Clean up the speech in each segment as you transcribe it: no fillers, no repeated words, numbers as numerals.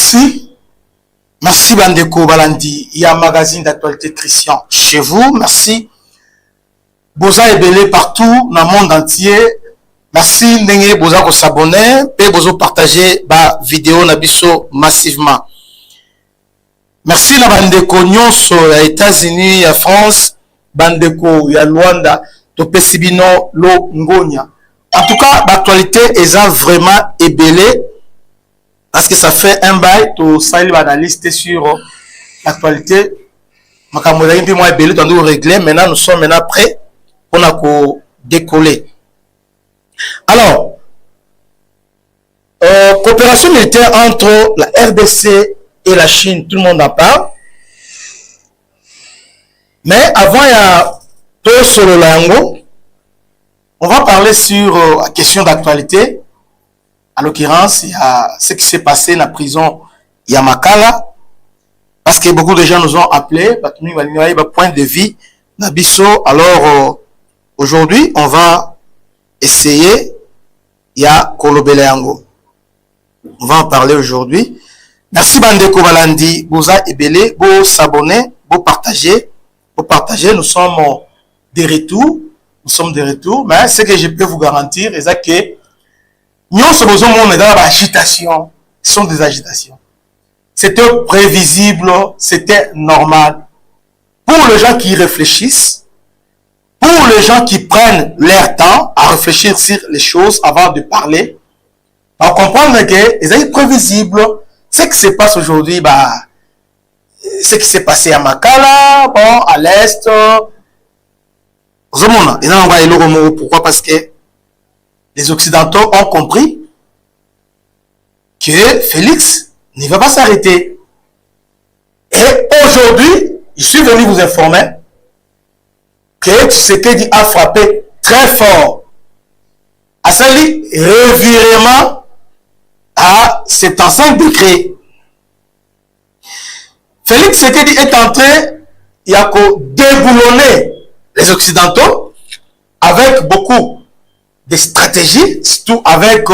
Merci. Merci Bandeko Balandi. Il y a un magazine d'actualité Christian chez vous. Merci. Boza est belé partout dans le monde entier. Merci Ndenge Boza ko s'abonner. Pe Bozo partager ba vidéo nabiso massivement. Merci na Bandeko nyonso ya États-Unis, ya France, Bandeko ya Luanda, to pesibino lo ngonya. En tout cas, l'actualité est vraiment ébellée. Parce que ça fait un bail, tout ça, il va analyser sur l'actualité. Maintenant, nous sommes maintenant prêts pour décoller. Alors, coopération militaire entre la RDC et la Chine, tout le monde en parle. Mais avant, il y a tout sur le lango. On va parler sur la question d'actualité. En l'occurrence, il y a ce qui s'est passé dans la prison Yamakala. Parce que beaucoup de gens nous ont appelés. Point de vue Nabiso. Alors, aujourd'hui, on va essayer. Il y a Kolobele Yango. On va en parler aujourd'hui. Merci Bandeko Balandi. Boza Ebele. Vous s'abonner. Vous partager. Vous partager. Nous sommes de retour. Nous sommes de retour. Mais ce que je peux vous garantir, c'est que nous sommes dans l'agitation. Ce sont des agitations. C'était prévisible, c'était normal. Pour les gens qui réfléchissent, pour les gens qui prennent leur temps à réfléchir sur les choses avant de parler, on comprend que c'est prévisible. Ce qui se passe aujourd'hui, ce qui s'est passé à Makala, bon, à l'Est. Pourquoi? Parce que les Occidentaux ont compris que Félix ne va pas s'arrêter. Et aujourd'hui, je suis venu vous informer que Tshisekedi a frappé très fort à Sali revirement à 75 degrés. Félix Tshisekedi est en train de déboulonner les Occidentaux avec beaucoup de stratégies, surtout avec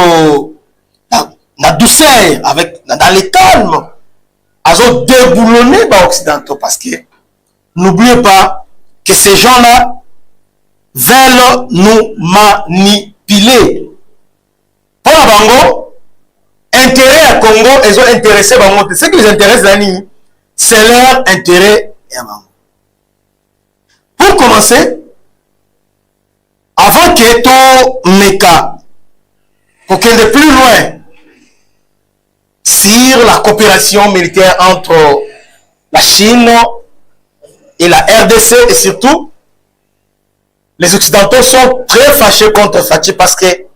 la douceur, avec dans le calme, à déboulonner les Occidentaux. Parce que n'oubliez pas que ces gens-là veulent nous manipuler. Pour la Bango, intérêt à Congo, ils ont intéressé Bango. Ce qui les intéresse, c'est leur intérêt à Bango. Pour commencer, avant que tout MECA, pour qu'il aille plus loin sur la coopération militaire entre la Chine et la RDC, et surtout, les Occidentaux sont très fâchés contre Fachi parce que,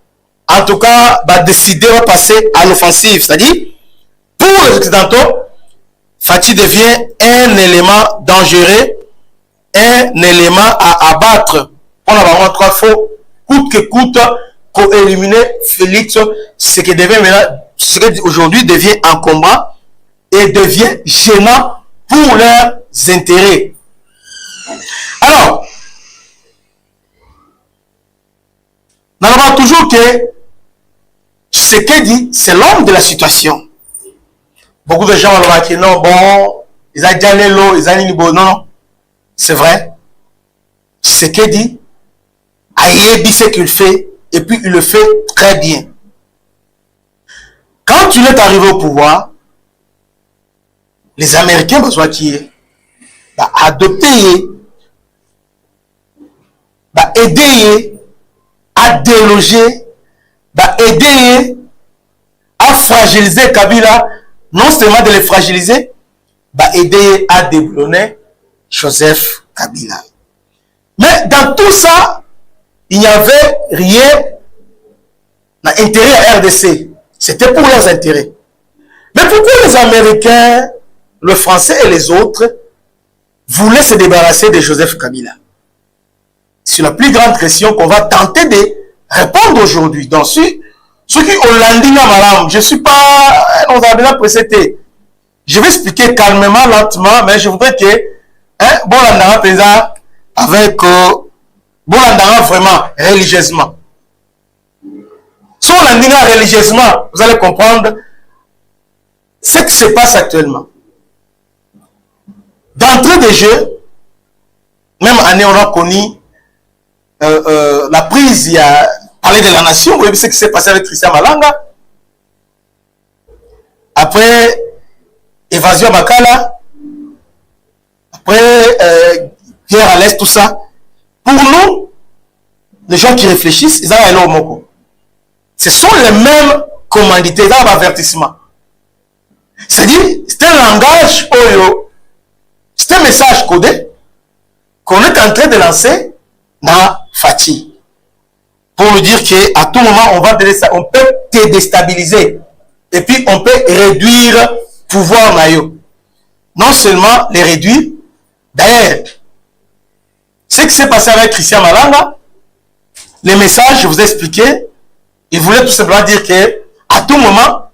en tout cas, va décider de passer à l'offensive. C'est-à-dire, pour les Occidentaux, Fachi devient un élément dangereux, un élément à abattre. On a vraiment trois fois, coûte que coûte, pour éliminer Félix, ce qui devient maintenant, ce qui aujourd'hui devient encombrant et devient gênant pour leurs intérêts. Alors, on voit toujours que ce qu'il dit, c'est l'homme de la situation. Beaucoup de gens vont dire non, bon, ils ont déjà l'eau, ils ont l'eau. Non, non, c'est vrai. Ce qu'il dit, Aïebi ce qu'il fait, et puis il le fait très bien. Quand il est arrivé au pouvoir, les Américains, besoin qui est, adopter, aider à déloger, aider à fragiliser Kabila, non seulement de les fragiliser, aider à déboulonner Joseph Kabila. Mais dans tout ça, il n'y avait rien d'intérêt à RDC. C'était pour leurs intérêts. Mais pourquoi les Américains, le Français et les autres voulaient se débarrasser de Joseph Kabila? C'est la plus grande question qu'on va tenter de répondre aujourd'hui. Donc, ceux qui ont landé dans ma langue, je ne suis pas... On a déjà précédé. Je vais expliquer calmement, lentement, mais je voudrais que... bon, on a présent avec... bon, on vraiment religieusement. Si on a religieusement, vous allez comprendre ce qui se passe actuellement. D'entrée de jeu, même année, on a connu la prise, il y a parlé de la nation, vous voyez ce qui s'est passé avec Christian Malanga. Après, évasion à Bakala. Après, guerre à l'Est, tout ça. Pour nous, les gens qui réfléchissent, ils ont un mot. Ce sont les mêmes commandités, ils ont un avertissement. C'est-à-dire, c'est un langage, c'est un message codé qu'on est en train de lancer dans Fatih. Pour nous dire qu'à tout moment, on peut te déstabiliser. Et puis, on peut réduire le pouvoir Mayo. Non seulement les réduire, d'ailleurs, ce qui s'est passé avec Christian Malanga, les messages, je vous ai expliqué, il voulait tout simplement dire que à tout moment,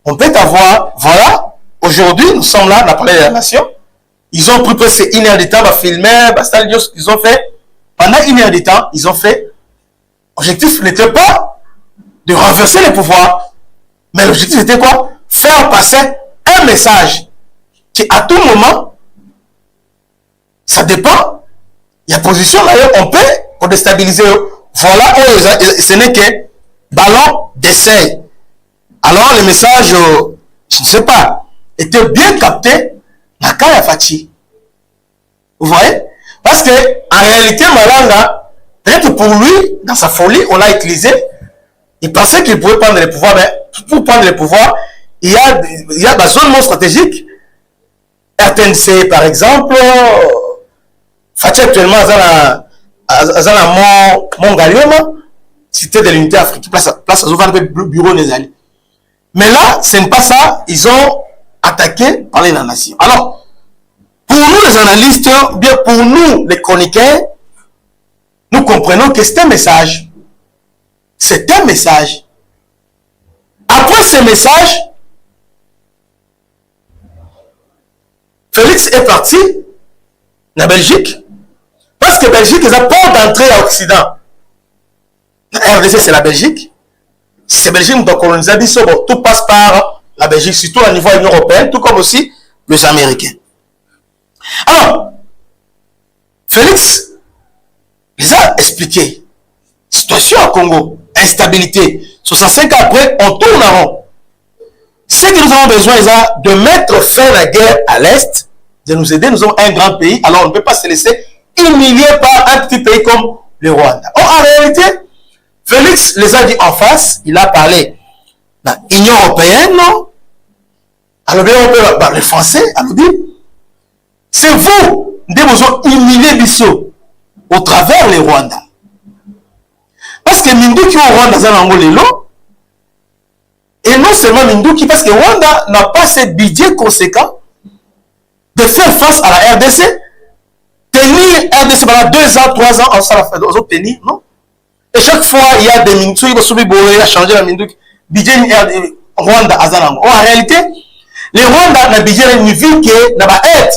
on peut avoir, voilà, aujourd'hui, nous sommes là, on a parlé de la nation, ils ont pris presque 1 heure de temps à filmer, ils ont fait, pendant 1 heure de temps, ils ont fait, l'objectif n'était pas de renverser le pouvoir, mais l'objectif était quoi? Faire passer un message qui, à tout moment, ça dépend, il y a position d'ailleurs, on peut pour déstabiliser. Voilà, ce n'est que ballon d'essai. Alors, le message, je ne sais pas, était bien capté dans Kaya Fatih. Vous voyez? Parce que, en réalité, Malanga, peut-être pour lui, dans sa folie, on l'a utilisé. Il pensait qu'il pouvait prendre le pouvoir, mais pour prendre le pouvoir, il y a des zones stratégiques. RTNC, par exemple, Fatih actuellement, à Mont Galioma, cité de l'unité africaine, place à Zovan, bureau des alliés. Mais là, ce n'est pas ça, ils ont attaqué par les nations. Alors, pour nous les analystes, bien pour nous les chroniqueurs, nous comprenons que c'est un message. C'est un message. Après ce message, Félix est parti en Belgique, parce que Belgique, ils ont peur d'entrer à Occident. La RDC, c'est la Belgique. Si c'est Belgique, nous avons colonisé, tout passe par la Belgique, surtout au niveau de l'Union européenne, tout comme aussi les Américains. Alors, Félix les a expliqué. Situation au Congo, instabilité. 65 ans après, on tourne en rond. Ce que nous avons besoin, c'est de mettre fin à la guerre à l'Est, de nous aider. Nous sommes un grand pays, alors on ne peut pas se laisser humilier par un petit pays comme le Rwanda. Or, en réalité, Félix les a dit en face, il a parlé dans l'Union européenne, alors bien, les Français, alors bien, c'est vous qui vous avez humilié Bissot au travers les Rwandais. Parce que Minduki au Rwanda, c'est un Lelo. Et non seulement Minduki, parce que Rwanda n'a pas ce budget conséquent de faire face à la RDC. Tenir RDC pendant 2 ans, 3 ans, ça va faire tenir, non? Et chaque fois, il y a des Minduki, il a changé la Minduki. Budget Rwanda, Azalango. En réalité, les Rwandais n'ont pas budget une ville qui n'a pas aide.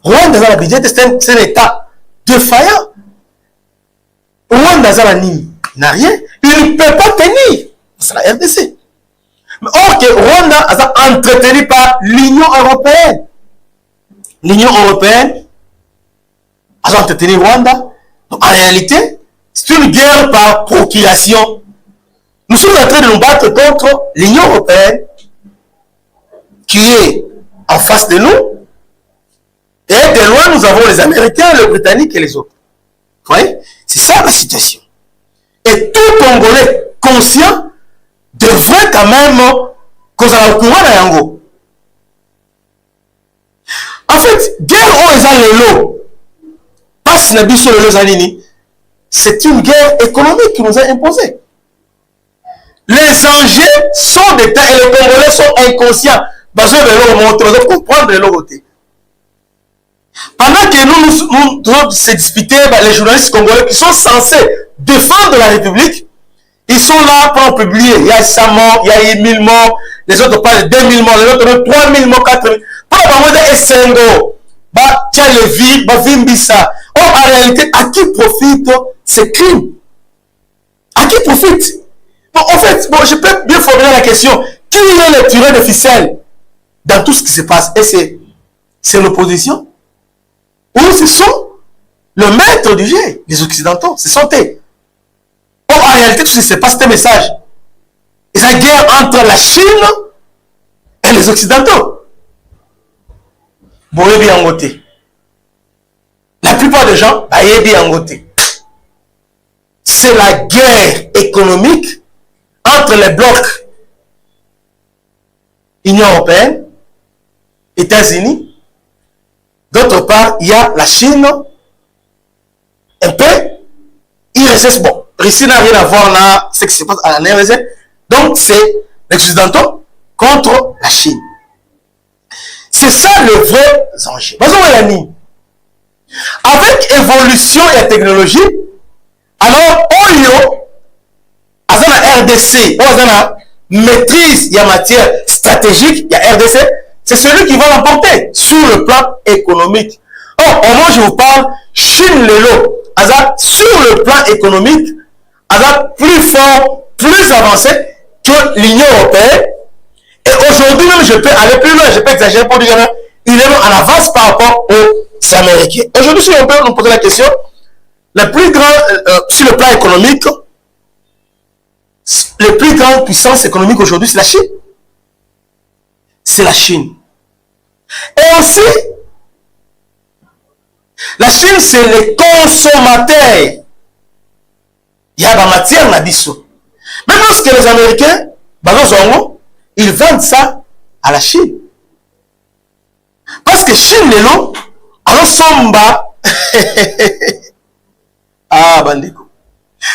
Rwanda n'a pas budget, c'est un état défaillant. Rwanda n'a rien, il ne peut pas tenir. C'est la RDC. Mais or que Rwanda a entretenu par l'Union européenne. L'Union européenne a entretenu Rwanda. Donc, en réalité, c'est une guerre par procuration. Nous sommes en train de nous battre contre l'Union européenne qui est en face de nous. Et de loin, nous avons les Américains, les Britanniques et les autres. Vous voyez? C'est ça la situation. Et tout Congolais conscient devrait quand même causer au courant de Yango. En fait, guerre où ils ont passe la biche sur le Zanini, c'est une guerre économique qui nous a imposée. Les enjeux sont des tas et les Congolais sont inconscients. Besoin de leur montrer, besoin de comprendre de leur côté. Pendant que nous devons se disputer, les journalistes congolais qui sont censés défendre la République, ils sont là pour publier. Il y a 100 morts, il y a 1000 morts, les autres parlent de 2000 morts, les autres 3000 morts, 4000. Pour avoir des Essengo, tiens le vie, Vimbissa. Or, en réalité, à qui profite ces crimes? À qui profite? Bon, en fait, je peux bien formuler la question. Qui est le tireur de ficelle dans tout ce qui se passe? Et c'est l'opposition? Ou ce sont le maître du jeu, les Occidentaux? Ce sont eux. Or, en réalité, tout ce qui se passe, c'est un message. Et c'est la guerre entre la Chine et les Occidentaux. Bon, et bien en côté. La plupart des gens, et bien en côté. C'est la guerre économique entre les blocs Union européenne, États-Unis. D'autre part, il y a la Chine, un peu, IRSS. Bon, Russie n'a rien à voir là, ce qui se passe à la RSS. Donc, c'est les Occidentaux contre la Chine. C'est ça le vrai enjeu. Avec évolution et la technologie, alors, Oyo, à la RDC, à la maîtrise, il y a matière stratégique, il y a RDC, c'est celui qui va l'emporter sur le plan économique. Or, au moment où je vous parle, Chine Lelo, sur le plan économique, plus fort, plus avancé que l'Union européenne. Et aujourd'hui même, je peux aller plus loin, je peux exagérer pour dire il est en avance par rapport aux Américains. Aujourd'hui, si on peut nous poser la question, le plus grand, sur le plan économique, les plus grandes puissances économiques aujourd'hui, c'est la Chine. C'est la Chine. Et aussi, la Chine, c'est les consommateurs. Il y a de la matière, on a dit ça. Mais lorsque les Américains, ils vendent ça à la Chine. Parce que Chine, les lots, alors somba. Ah, bandeko.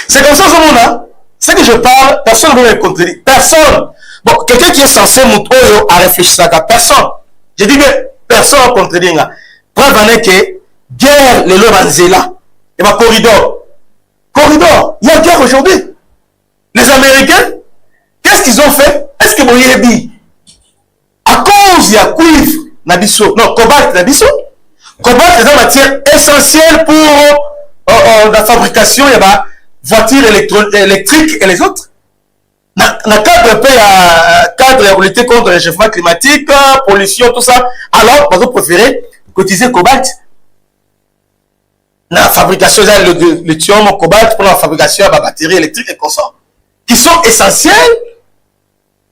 C'est comme ça, ce monde-là. Ce que je parle, personne ne va me contredire. Personne. Bon, quelqu'un qui est censé montrer à réfléchir à personne. Je dis que personne ne va contredire. Preuve en est que guerre, les lots là. Et ma corridor. Corridor. Il y a guerre aujourd'hui. Les Américains, qu'est-ce qu'ils ont fait? Est-ce que vous voyez dit? À cause, il y a cuivre, nabiso. Non, cobalt, nabiso. Cobalt, c'est une matière essentielle pour la fabrication, il y a voitures électriques et les autres. Dans le cadre de lutter contre le réchauffement climatique, pollution, tout ça, alors, vous préférez cotiser cobalt. Dans la fabrication de lithium, cobalt, pour la fabrication de la batterie électrique et consorts, qui sont essentiels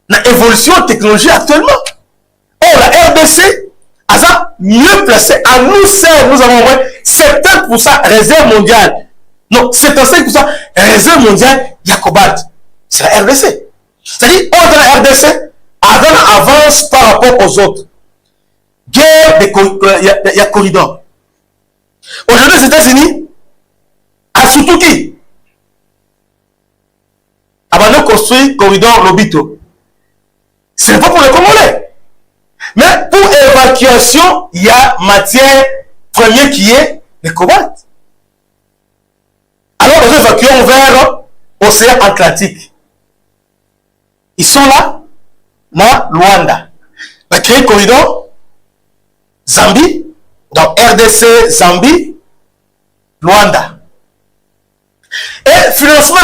dans l'évolution technologique actuellement. Or, la RDC, a mieux placé. À nous seuls, nous avons au moins 70% réserve mondiale. Non, 75% réserve mondiale, il y a cobalt. C'est la RDC. C'est-à-dire, on dans la RDC, avance par rapport aux autres. Guerre, il y a corridor. Aujourd'hui, les États-Unis, à Sutuki, avant construit corridor Lobito. Ce n'est pas pour les Congolais. Mais pour évacuation, il y a matière première qui est le cobalt. Alors, nous évacuons vers l'océan Atlantique. Ils sont là, dans Luanda. On a créé un corridor Zambie, donc RDC, Zambie, Luanda. Et financement,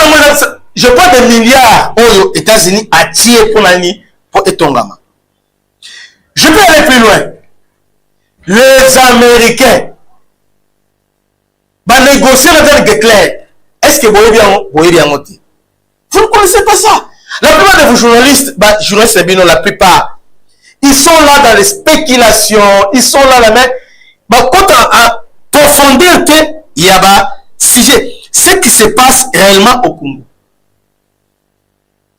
je parle de milliards aux États-Unis à tirer pour l'année pour Etongama. Je peux aller plus loin. Les Américains vont négocier avec Gekler. Est-ce que vous voyez bien monter? Vous ne connaissez pas ça. La plupart de vos journalistes, la plupart, ils sont là dans les spéculations, ils sont là la main. Quand à profondeur il y a un sujet, ce qui se passe réellement au Congo.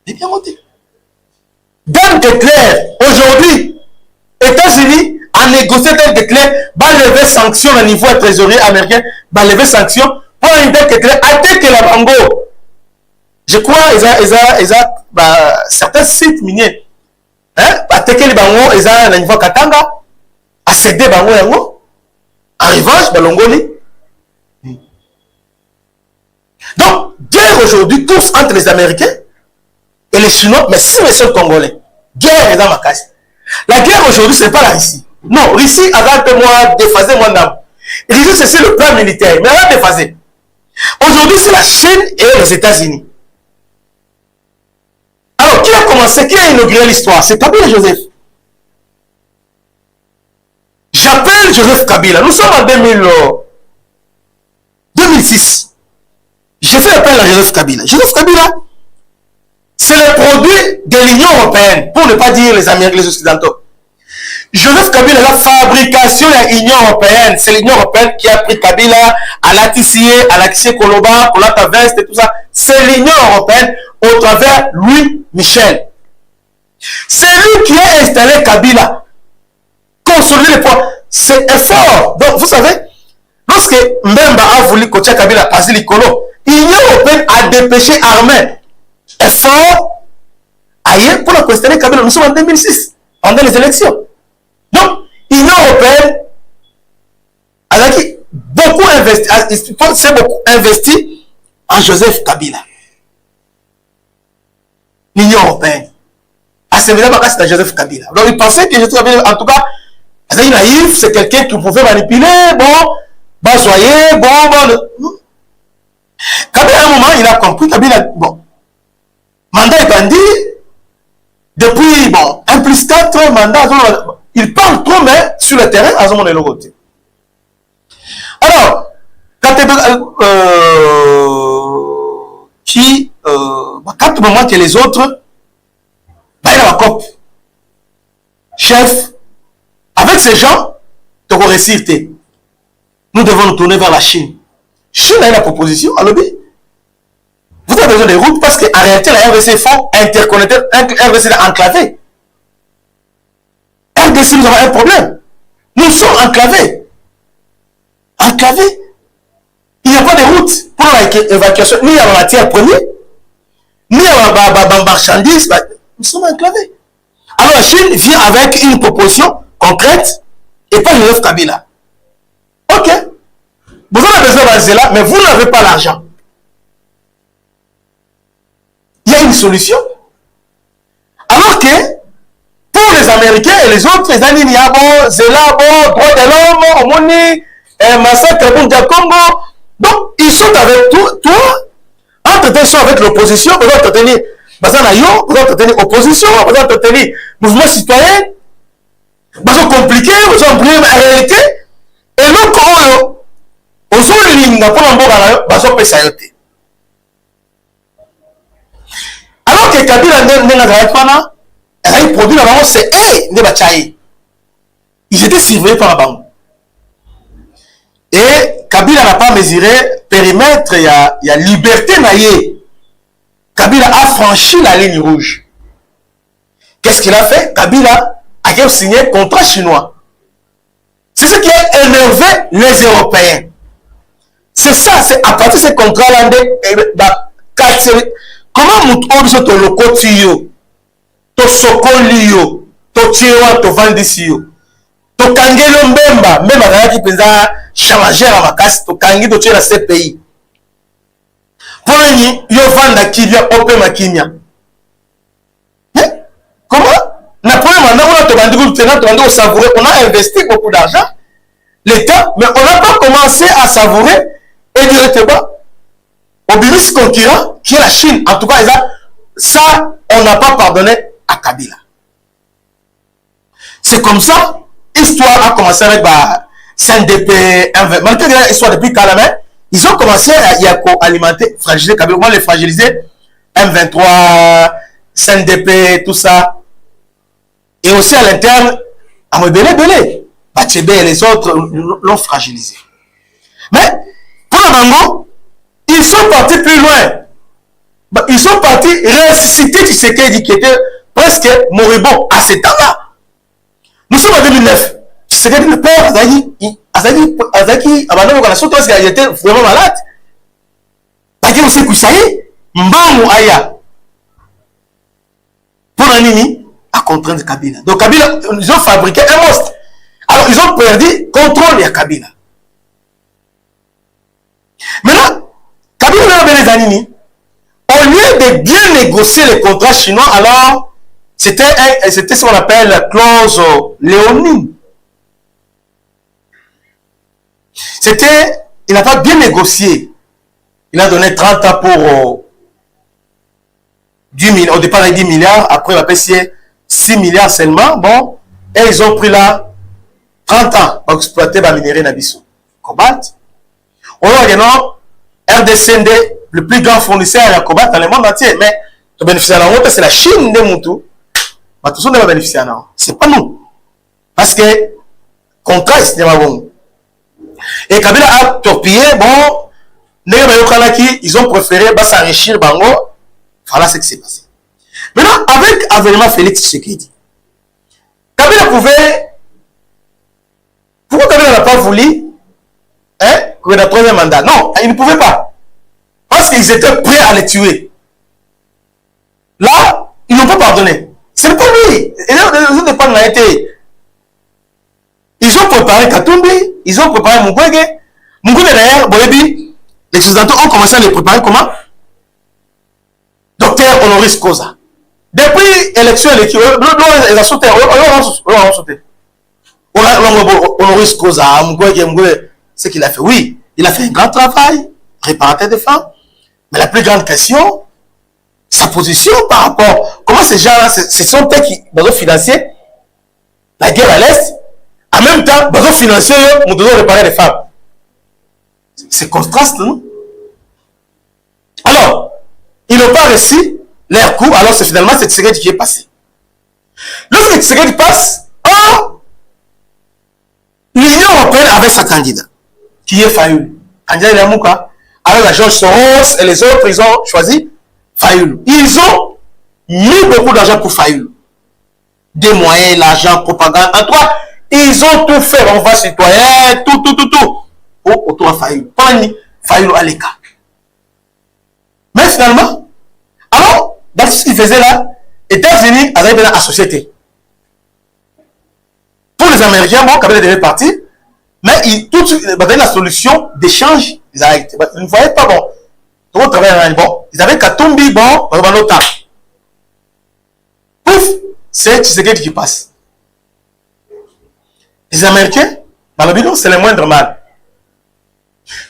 C'est bien monté. Dan Gekler, aujourd'hui, États-Unis a négocié Dan Gekler, va lever sanctions au niveau du trésorier américain, va lever sanctions pour un Dan Gekler, attaquer la Bango. Je crois qu'ils ont certains sites miniers. Attaquer les Bango, ils ont au niveau Katanga, à céder Bango Yango. En revanche, Balongoli. Donc, guerre aujourd'hui, tous entre les Américains et les Chinois, mais si les seuls Congolais. Guerre est dans ma casse. La guerre aujourd'hui, ce n'est pas la Russie. Non, Russie a un peu moins déphasé, moins d'âme. Russie, c'est le plan militaire, mais elle a déphasé. Aujourd'hui, c'est la Chine et les États-Unis. Alors, qui Qui a commencé, qui a inauguré l'histoire? C'est Kabila Joseph. J'appelle Joseph Kabila. Nous sommes en 2006. J'ai fait appel à Joseph Kabila. Joseph Kabila, c'est le produit de l'Union européenne, pour ne pas dire les Américains, les Occidentaux. Joseph Kabila, la fabrication de l'Union européenne, c'est l'Union européenne qui a pris Kabila à l'Atissier, à l'Axé Koloba, Kolata Veste et tout ça. C'est l'Union européenne au travers Louis Michel. C'est lui qui a installé Kabila. Consolider les points. C'est effort. Donc, vous savez, lorsque Mbemba a voulu coacher Kabila à Zilikolo, l'Union européenne a dépêché armée. Effort. Ailleurs, pour la questionner Kabila, nous sommes en 2006, pendant les élections. Donc, l'Union européenne a beaucoup investi en Joseph Kabila. L'Union européenne. C'est évidemment que c'est Joseph Kabila. Donc, il pensait que Joseph Kabila, en tout cas, c'est naïf, c'est quelqu'un qui pouvait manipuler, bon, soyez, bon. Kabila, à un moment, il a compris, Kabila, bon, mandat est bandit, depuis, bon, 1 plus 4, mandat, il parle trop, mais sur le terrain, à ce moment de l'autre côté. Alors, quand quand moment que les autres, bah, il a la COP, chef, avec ces gens, tu vas réussir. Nous devons nous tourner vers la Chine. Chine a la proposition, à lobby. Vous avez besoin des routes parce qu'en réalité, la RDC faut interconnecter, RDC est enclavé. RDC, nous avons un problème. Nous sommes enclavés. Enclavés. Il n'y a pas de route pour l'évacuation, ni en matière première, ni en marchandises. Nous sommes enclavés. Alors la Chine vient avec une proposition concrète et pas Joseph Kabila. Ok. Vous avez besoin de là, mais vous n'avez pas l'argent. Il y a une solution. Alors que pour les Américains et les autres, les Aniniabo, Zelabo, droit de l'homme, Omoni, massacre Bundia Congo, donc ils sont avec toi, entre-temps ils sont avec l'opposition, vous allez tenir Bazanayo, vous allez tenir opposition, vous allez tenir mouvement citoyen, vous allez compliqué, vous allez oublier la réalité, et donc aux autres lignes, pour l'embourg, vous allez faire ça. Alors que Kabila n'a produit la banque, c'est ils étaient surveillés par la banque. Et Kabila n'a pas mesuré périmètre, il y a liberté naïe. Kabila a franchi la ligne rouge. Qu'est-ce qu'il a fait? Kabila a signé contrat chinois. C'est ce qui a énervé les Européens. C'est ça, c'est à partir de ce contrat-là, comment nous to lokotiyo, to sokoliyo, to tiewa, to vandisiyo, to kangelo mbemba, même à qui pesa changer à ma casse, to kangi to tiewa CPI. Pour lui, yo vanda kilia ope makinya. Comment? Na premier mandat, on a demandé au savourer, on a investi beaucoup d'argent, l'État, mais on n'a pas commencé à savourer et directement. Au bureau concurrent, qui est la Chine, en tout cas, ça, on n'a pas pardonné à Kabila. C'est comme ça, l'histoire a commencé avec CNDP, malgré l'histoire depuis Calamé, ils ont commencé à alimenter, fragiliser Kabila, comment les fragiliser, M23, CNDP, tout ça. Et aussi à l'interne, à Mebele, Bachebe et les autres l'ont fragilisé. Mais, pour le Mango, ils sont partis plus loin. Ils sont partis ressusciter Tshisekedi qui était presque moribond à ce temps-là. Nous sommes en 2009. Tshisekedi, le père, Azaki, il était vraiment malade. Baki aussi Koussaï, Mbamu Aya. Pour Nini, à contraindre Kabila. Donc Kabila, ils ont fabriqué un monstre. Alors ils ont perdu contrôle de Kabila. Maintenant, Kabila au lieu de bien négocier les contrats chinois, alors c'était ce qu'on appelle la clause léonine. Il n'a pas bien négocié. Il a donné 30 ans au départ, il y a 10 milliards, après, on a payé 6 milliards seulement. Bon, et ils ont pris là 30 ans pour exploiter la minerai Nabiso. Cobalt. On a maintenant RDCND, le plus grand fournisseur de cobalt dans le monde entier. Mais le bénéficiaire de c'est la Chine de Moutou. Mais tout le monde est bénéficiaire. Ce n'est pas nous. Parce que contrat, c'est pas bon. Et Kabila a torpillé, bon, ils ont préféré s'enrichir, bango. Voilà ce qui s'est passé. Maintenant, avec avènement Félix Tshisekedi, Kabila pouvait. Pourquoi Kabila n'a pas voulu pour le troisième mandat? Non, il ne pouvait pas. Parce qu'ils étaient prêts à les tuer. Là, ils n'ont pas pardonné. Ce n'est pas lui. Ils ont préparé Katumbi, ils ont préparé Mukwege. Mukwege d'ailleurs, Boyebi, les Occidentaux ont commencé à les préparer comment? Docteur Honoris Causa. Depuis l'élection, ils ont sauté. Honoris Causa, Mukwege, ce qu'il a fait. Oui, il a fait un grand travail, réparateur des femmes. Mais la plus grande question, sa position par rapport. Comment ces gens-là, ce sont eux qui vont financer la guerre à l'Est. En même temps, ils vont financer, nous devons réparer les femmes. C'est contraste, non? Alors, ils n'ont pas réussi leur coup, alors c'est finalement c'est Tshisekedi qui est passé. Lorsque Tshisekedi passe, l'Union européenne avait sa candidat, qui est Fayoulou. Candidat Yamouka, avec la George Soros et les autres, ils ont choisi Fayoulou. Ils ont mis beaucoup d'argent pour Fayoulou. Des moyens, l'argent, propagande. En tout cas, ils ont tout fait, on va citoyen, tout. Autour de Fayoulou. Pas Fayoulou à l'écart. Mais finalement, alors, dans tout ce qu'ils faisaient là, États-Unis avaient bien la société. Pour les Américains, bon, Kabila devait partir, mais tout de suite, ils avaient la solution d'échange. Ils ne voyaient pas bon. Tout le travail, bon. Ils avaient Katumbi, bon, dans l'OTAN. Pouf, c'est Tshisekedi qui passe. Les Américains, dans le bidon, c'est le moindre mal.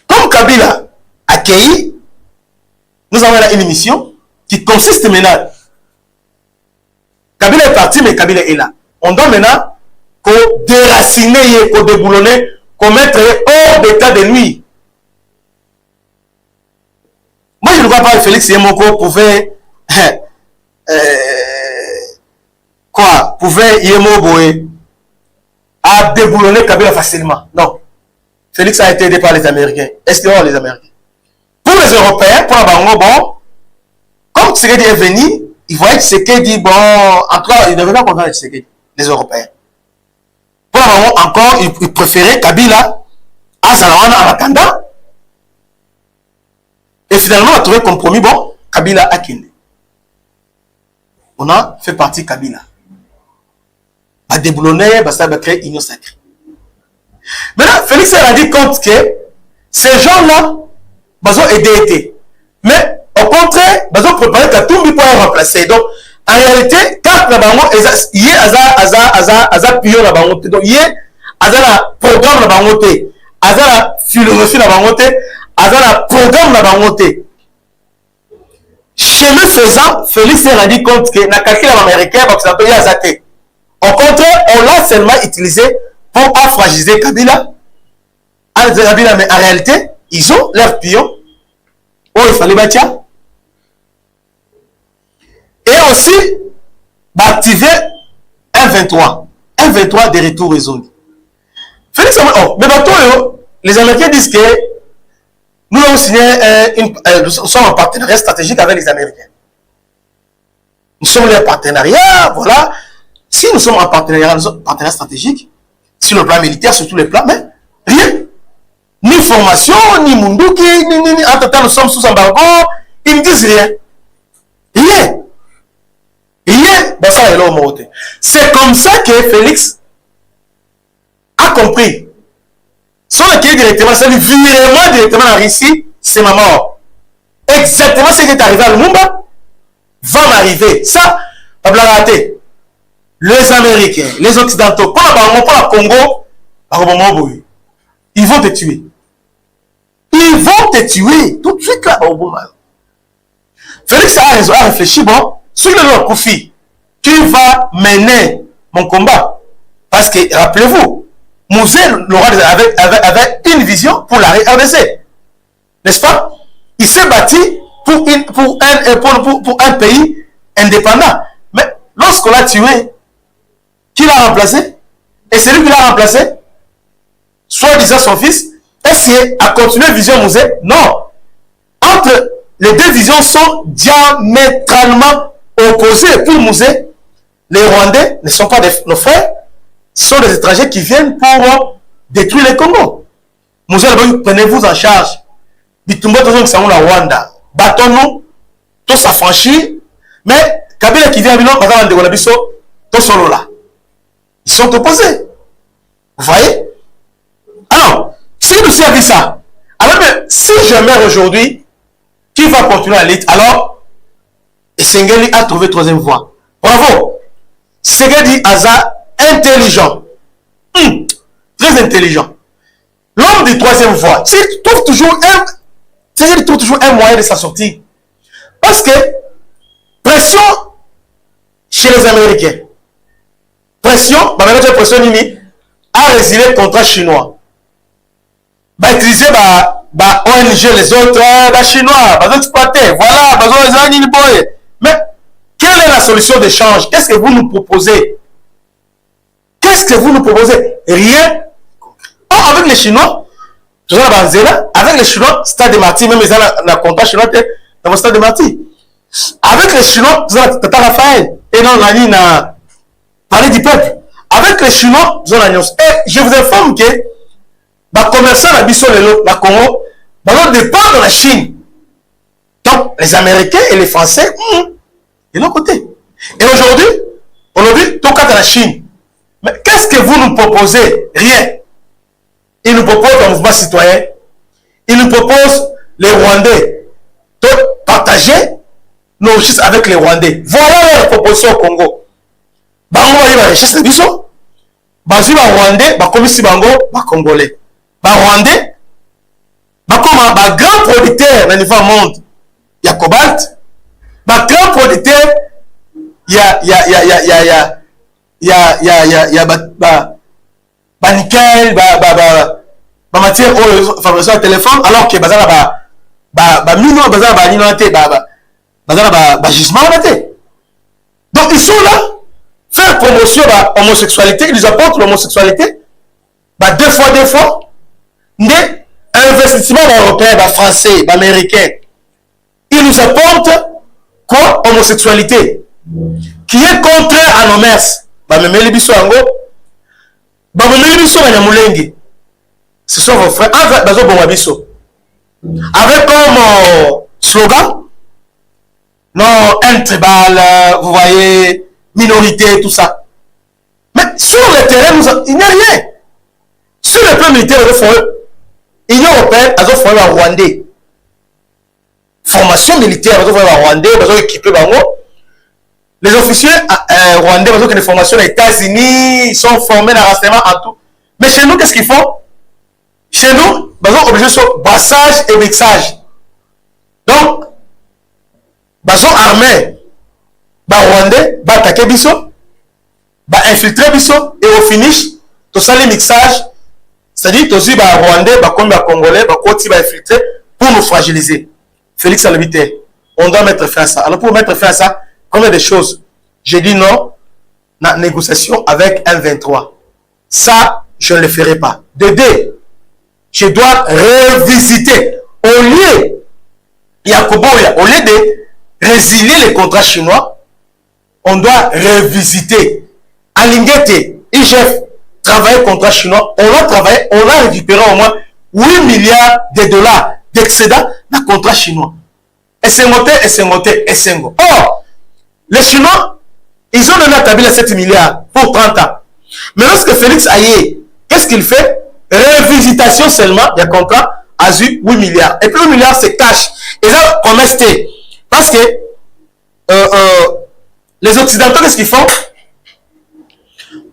Comme Kabila a accueilli, nous avons là une émission qui consiste maintenant. Kabila est parti, mais Kabila est là. On doit maintenant déraciner, déboulonner, mettre hors d'état de nuit. Moi, je ne vois pas que Félix Yemoko pouvait à déboulonner Kabila facilement. Non. Félix a été aidé par les Américains. Est-ce que les Américains? Pour les Européens, pour Abango, bon, comme Tshisekedi est venu, ils voyaient que Tshisekedi, bon, en tout cas, ils ne devaient pas comprendre Tshisekedi, les Européens. Pour Abango, encore, ils préféraient Kabila à Zalawana en attendant. Et finalement, on a trouvé un compromis, bon, Kabila a Kende. On a fait partie Kabila. Va déboulonner, va créer union sacrée. Maintenant, Félix a rendu compte que ces gens-là, ils ont aidé. Mais au contraire, ils ont préparé Katumbi pour les remplacer. Donc, en réalité, quand il y a pion la bangote, donc il y a programme la bangote, il y a philosophie la bangote, il y a programme la bangote. Chemin faisant, Félix s'est rendu compte que na calcul américain, il y a zaté. Au contraire, on l'a seulement utilisé pour fragiliser Kabila. Mais en réalité, ils ont leur pion. Oh, il fallait bâtir. Et aussi, activer un 23. Un 23 de retour résolu. Félix, mais les Américains disent que nous avons signé nous sommes en partenariat stratégique avec les Américains. Nous sommes en partenariat, voilà. Si nous sommes en partenariat stratégique, sur le plan militaire, sur tous les plans, mais rien. Ni formation, ni Munduki, ni en total, nous sommes sous embargo, ils ne disent rien. Rien. C'est comme ça que Félix a compris. Son accueil directement, c'est virement directement en Russie, c'est ma mort. Exactement ce qui est arrivé à Lumumba va m'arriver. Ça, pas la rater. Les Américains, les Occidentaux, pour la Congo, ils vont te tuer. Ils vont te tuer tout de suite là. Félix a raison, a réfléchi, bon, sur le Kofi, qui va mener mon combat? Parce que, rappelez-vous, Mouzé, le roi avait une vision pour la RDC. N'est-ce pas? Il s'est bâti pour un pays indépendant. Mais lorsqu'on l'a tué, qui l'a remplacé? Et celui qui l'a remplacé, soi-disant son fils, est-ce a continué vision Mouzé? Non. Entre les deux visions sont diamétralement opposées. Pour Mouzé, les Rwandais ne sont pas nos frères, ce sont des étrangers qui viennent pour détruire le Congo. Mouzé, prenez-vous en charge. Bitumba, tout ça, la Rwanda. Battons-nous, tout s'affranchit. Mais Kabila qui vient à tout solo là. Ils sont opposés. Vous voyez? Alors, si nous servons ça, alors si je meurs aujourd'hui, qui va continuer à l'élite? Alors, Sengeli a trouvé troisième voie. Bravo! Sengeli Aza, intelligent. Très intelligent. L'homme de troisième voie, il trouve toujours un moyen de s'en sortir. Parce que, pression chez les Américains, pression à résilier le contrat chinois. Va utiliser ONG, les autres, chinois, va exploiter. Voilà, mais quelle est la solution d'échange? Qu'est-ce que vous nous proposez? Qu'est-ce que vous nous proposez? Rien. Or, avec les Chinois, avec les Chinois, Stade de Marty, même ils ont le contrat chinois dans le Stade de Marty. Avec les Chinois, vous avez Tata Raphaël. Et non, on a parlé du peuple. Avec les Chinois, vous avez l'annonce. Et je vous informe que les commerçants à Bissau, la Congo, dépend de la Chine. Donc, les Américains et les Français, de l'autre côté. Et aujourd'hui, tout cas de la Chine. Mais qu'est-ce que vous nous proposez? Rien. Ils nous proposent un mouvement citoyen. Ils nous proposent les Rwandais de partager nos richesses avec les Rwandais. Voilà leur proposition au Congo. Bango va y avoir richesse de Bissau. Bazu ba Rwandais, comme si Bango, Congolais. Rwandais, comme un grand producteur dans le niveau monde. Il y a cobalt. Grand producteur, il y a nickel, matière fabrication de téléphone, alors que gisement. Donc ils sont là, faire promotion de l'homosexualité, ils apportent l'homosexualité, deux fois, mais investissement européen, français, américain, ils nous apportent quoi? Homosexualité, qui est contraire à nos mœurs. Ce sont vos frères. Avec comme slogan, non, un tribal, vous voyez, minorité, tout ça. Mais sur le terrain, il n'y a rien. Sur le plan militaire, l'Union européenne a fait un Rwandais. Formation militaire, ils ont fait un Rwandais, ils ont équipé. Les officiers rwandais, ils ont des formations aux États-Unis, ils sont formés dans le renseignement en tout. Mais chez nous, qu'est-ce qu'ils font? Chez nous, ils sont obligés de brassage et mixage. Donc, ils sont armés. Les Rwandais vont attaquer Bisso, vont infiltrer Bisso, et au finish, tout ça, les mixages, c'est-à-dire que les Rwandais, comme les Congolais, vont infiltrer pour nous fragiliser. Félix Alabité, on doit mettre fin à ça. Alors, pour mettre fin à ça, combien de choses? J'ai dit non, la négociation avec un 23. Ça, je ne le ferai pas. De deux, je dois revisiter. Au lieu de résilier les contrats chinois, on doit revisiter. À Lingete, IGF travaille contrat chinois, on a travaillé, on a récupéré au moins 8 milliards de dollars d'excédent dans le contrat chinois. Et c'est monté. Or, les Chinois, ils ont donné à Kabila 7 milliards pour 30 ans. Mais lorsque Félix Aye, qu'est-ce qu'il fait? Revisitation seulement, il y a contrat, a eu 8 milliards. Et puis 8 milliards, c'est cash. Et là, on restait. Parce que les Occidentaux, qu'est-ce qu'ils font?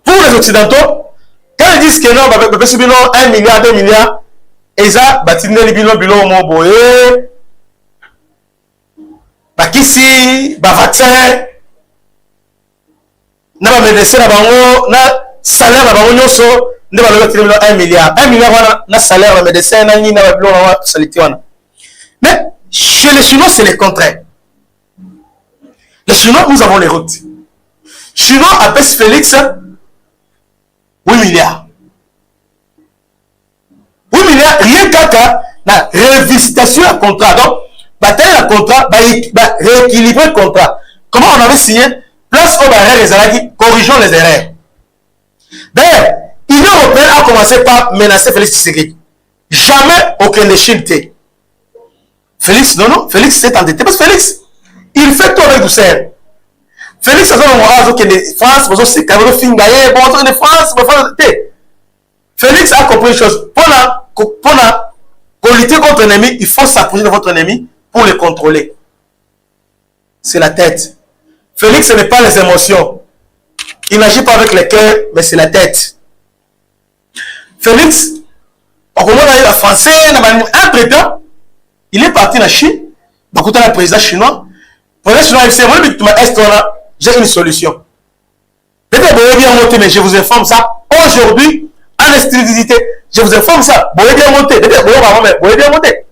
Pour les Occidentaux, quand ils disent que non, 1 milliard, 2 milliards, ils ont bâti le bilon, bakisi, vaccin, na médecin na bango, na salaire na bango nyonso, ne ba loba 1 milliard. 1 milliard wana na salaire na médecin na ni na bilo na saliti wana. Mais chez les Chinois, c'est le contraire. Les Chinois, nous avons les routes. Chinois appelle Félix 8 milliards. 8 milliards, rien qu'à la révisitation à contrat. Donc, bataille à contrat, rééquilibrer le contrat. Comment on avait signé? Place au barrière les erreurs, corrigeons les erreurs. D'ailleurs, l'Union européenne a commencé par menacer Félix Tshisekedi. Jamais aucun des Chine. Félix, non, Félix s'est endetté. Parce que Félix, il fait tout avec douceur. Félix a dit que France, c'est quand même fingaye, bon, de France, Félix a compris une chose. Pour lutter contre l'ennemi, il faut s'approcher de votre ennemi pour le contrôler. C'est la tête. Félix, ce n'est pas les émotions. Il n'agit pas avec le cœur, mais c'est la tête. Félix, la français, entre-temps, il est parti en Chine. Écoutez le président chinois. Le président chinois, il s'est dit, j'ai une solution. Peut-être que vous avez bien monté, mais je vous informe ça. Aujourd'hui, en exclusivité, je vous informe ça. Vous avez bien monté. Peut-être que vous avez bien monté.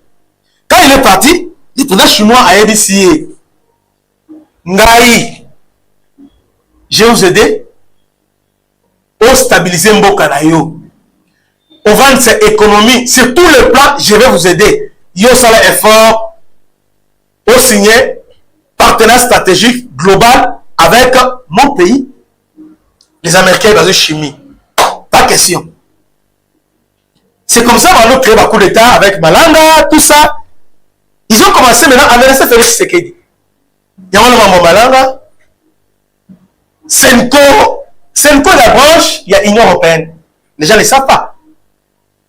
Quand il est parti, le président chinois a initié. Ngai, je vais vous aider au stabiliser Mboka na yo. Au vendre cette économie, sur tous les plans, je vais vous aider. Yo sala effort au signer partenariat stratégique global avec mon pays, les Américains dans une chimie. Pas question. C'est comme ça qu'on a créé un coup d'État avec Malanga, tout ça. Ils ont commencé maintenant à menacer Félix Tshisekedi. Il y a un Malanga. Senko, la branche, il y a l'Union européenne. Les gens ne savent pas.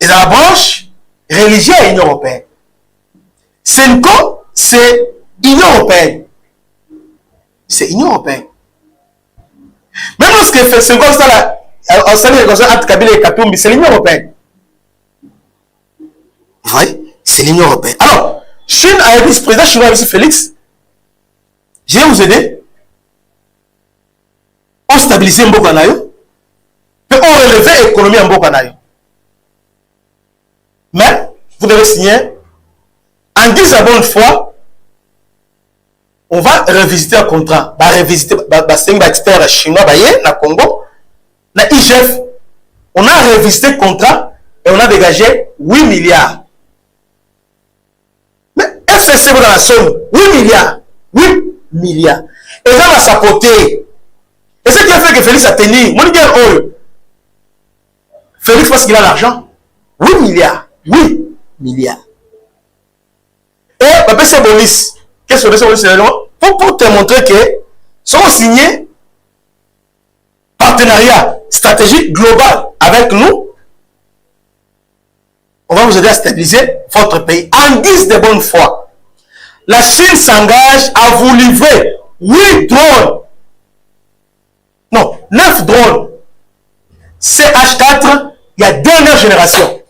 Et dans la branche religieuse, il y a l'Union européenne. Senko, c'est l'Union européenne. C'est l'Union européenne. Même lorsque Senko, c'est l'Union européenne. Vous voyez? C'est l'Union européenne. Alors, Chine a dit, président chinois, M. Félix, je vais vous aider à stabiliser Mboka na yo, puis on relever l'économie en Mboka na yo. Mais, vous devez signer, en 10 à bonne foi, on va revisiter un contrat. On va revisiter un expert chinois, na Congo, na IGF. On a revisité le contrat et on a dégagé 8 milliards. Mais FSC dans la somme, 8 milliards. 8 milliards. Et là, on a sapoté. Et ce qui a fait que Félix a tenu, mon gars, Félix parce qu'il a l'argent. 8 milliards. 8 milliards. Et c'est bonus. Qu'est-ce que c'est bonus? Pour te montrer que sont signés partenariat stratégique global avec nous, on va vous aider à stabiliser votre pays en guise de bonne foi. La Chine s'engage à vous livrer 8 drones. Non, 9 drones. CH4, il y a dernière génération.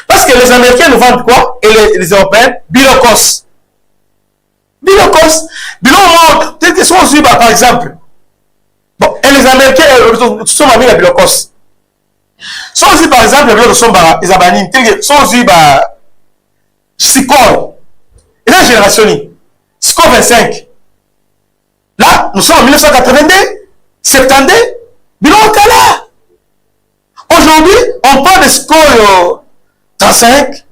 Parce que les Américains nous vendent quoi? Et les Européens, Bilokos. Bilokos. Bilokos, peut-être qu'ils sont aussi, par exemple. Bon, et les Américains sont amis à Bilokos. Sont aussi, par exemple, les Abanines, sont aussi, Sikor. Et la génération, Sikor 25. Là, nous sommes en 1982, 72, Bilokos là. Aujourd'hui, on parle de Sikor 35,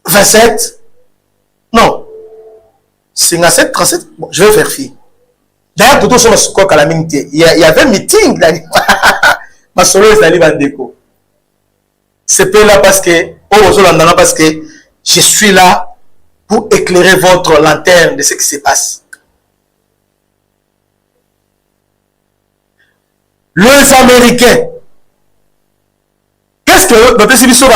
27. Non. 57, 37. Bon, je vais vérifier. D'ailleurs, tout sur le Sikor à la minute. Il y avait un meeting là. Ma solo est allée à déco. C'est pas là parce que, parce que je suis là pour éclairer votre lanterne de ce qui se passe. Les Américains, qu'est-ce que le président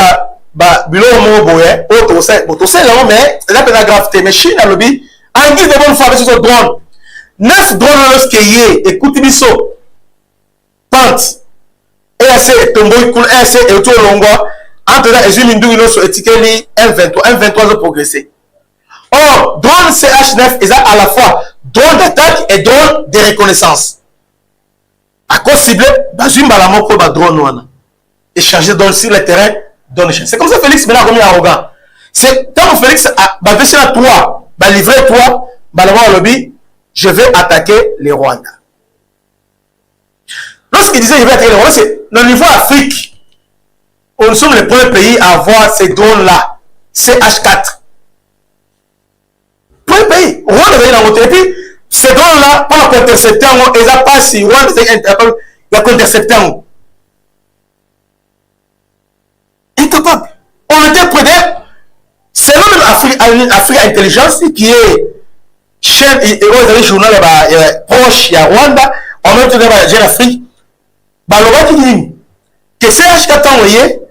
va bilon boye auto c'est là mais c'est la gravité mais Chine a lobby en guise de bonne foi avec ce drone 9 drones lorsqu'il y est écoute biso pente EAC tombo cool EAC et tout longo entre là et une ndou ino so étiquette N23 de progresser Or, drone CH9 est à la fois drone d'attaque et drone de reconnaissance. À cause ciblé, dans une balamoko, drone échanger sur le terrain, c'est comme ça Félix maintenant remis arrogant. C'est quand Félix a baissé à toi, livré toi, le lobby, je vais attaquer les Rwandais. Lorsqu'il disait je vais attaquer les Rwandais, c'est le niveau Afrique. Nous sommes les premiers pays à avoir ces drones-là. CH4. Premier pays. Rwanda est dans votre pays. Ces drones-là, pour intercepter, ils n'ont pas si Rwanda il a intercepté. Incapable. On était prêt. C'est même Afrique Intelligence qui est chaîne et au journal proche à Rwanda, en même temps dans l'Afrique. Baloba qui dit que CH4 envoyé,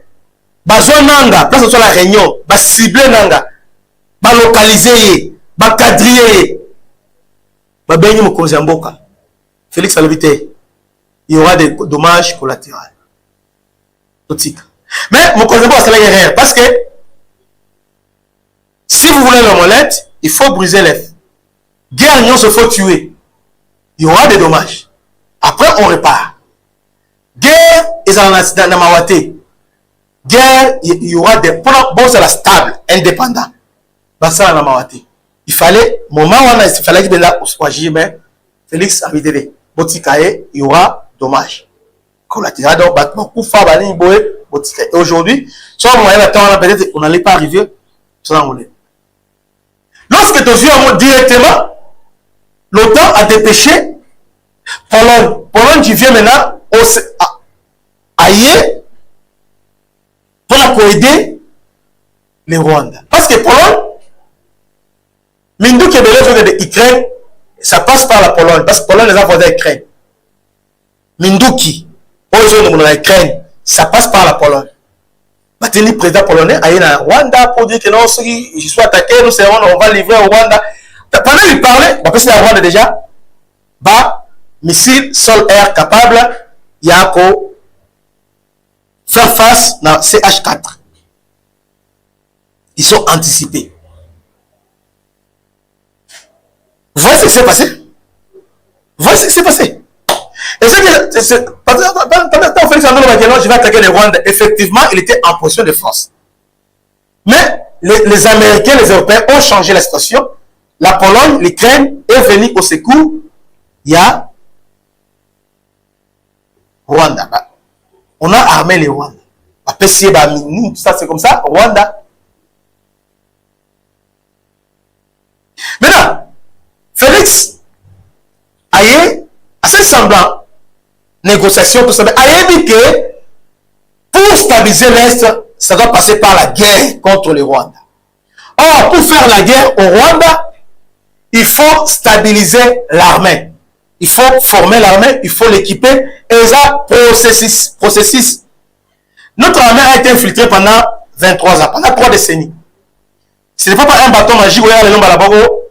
bazon nanga, place sur la réunion, ciblé nanga, localiser, cadrer, béni mo Kozamboka. Félix Alobité, il y aura des dommages collatéraux. Mais mon Kozamboka c'est la guerre parce que si vous voulez l'omelette, il faut briser l'œuf. Guerre, il faut tuer. Il y aura des dommages. Après, on répare. Guerre, ils sont dans la Mawaté. Guerre, il y aura des... Bon, c'est la stable, indépendant. Dans ça, dans la Mawaté. Il fallait, moment où il fallait qu'il y ait là, mais Félix a vidé. Botikaye, il y aura dommage. Collatéral, donc, beaucoup de femmes, et aujourd'hui, soit on peut-être on n'allait pas arriver, ça on est. Lorsque tu viens directement, l'OTAN a dépêché Pologne. Pologne qui vient maintenant ailleurs pour aider les Rwandais. Parce que Pologne, Mindou qui est de l'Ukraine, ça passe par la Pologne. Parce que Pologne les a voisins d'Ukraine. Mindouki, aux de l'Ukraine, ça passe par la Pologne. Batini, président polonais, aille en Rwanda pour dire que non, si je suis attaqué, nous serons, on va livrer au Rwanda. Pendant qu'il parlait, parce que c'est Rwanda déjà, missile sol-air capable, il y a qu'au faire face à CH4. Ils sont anticipés. Vous voyez ce qui s'est passé? Vous voyez ce qui s'est passé? Et c'est que, pendant Félix Antoine Magellan, je vais attaquer les Rwandais. Effectivement, il était en position de force. Mais les Américains, les Européens ont changé la situation. La Pologne, l'Ukraine est venue au secours. Il y a Rwanda. On a armé les Rwandais. Ça c'est comme ça, Rwanda. Maintenant, Félix aïe, assez semblant. Négociation, tout ça. Mais il dit que pour stabiliser l'Est, ça doit passer par la guerre contre le Rwanda. Or, pour faire la guerre au Rwanda, il faut stabiliser l'armée. Il faut former l'armée, il faut l'équiper. Et ça, processus. Notre armée a été infiltrée pendant 23 ans, pendant 3 décennies. Ce n'est pas un bâton magique,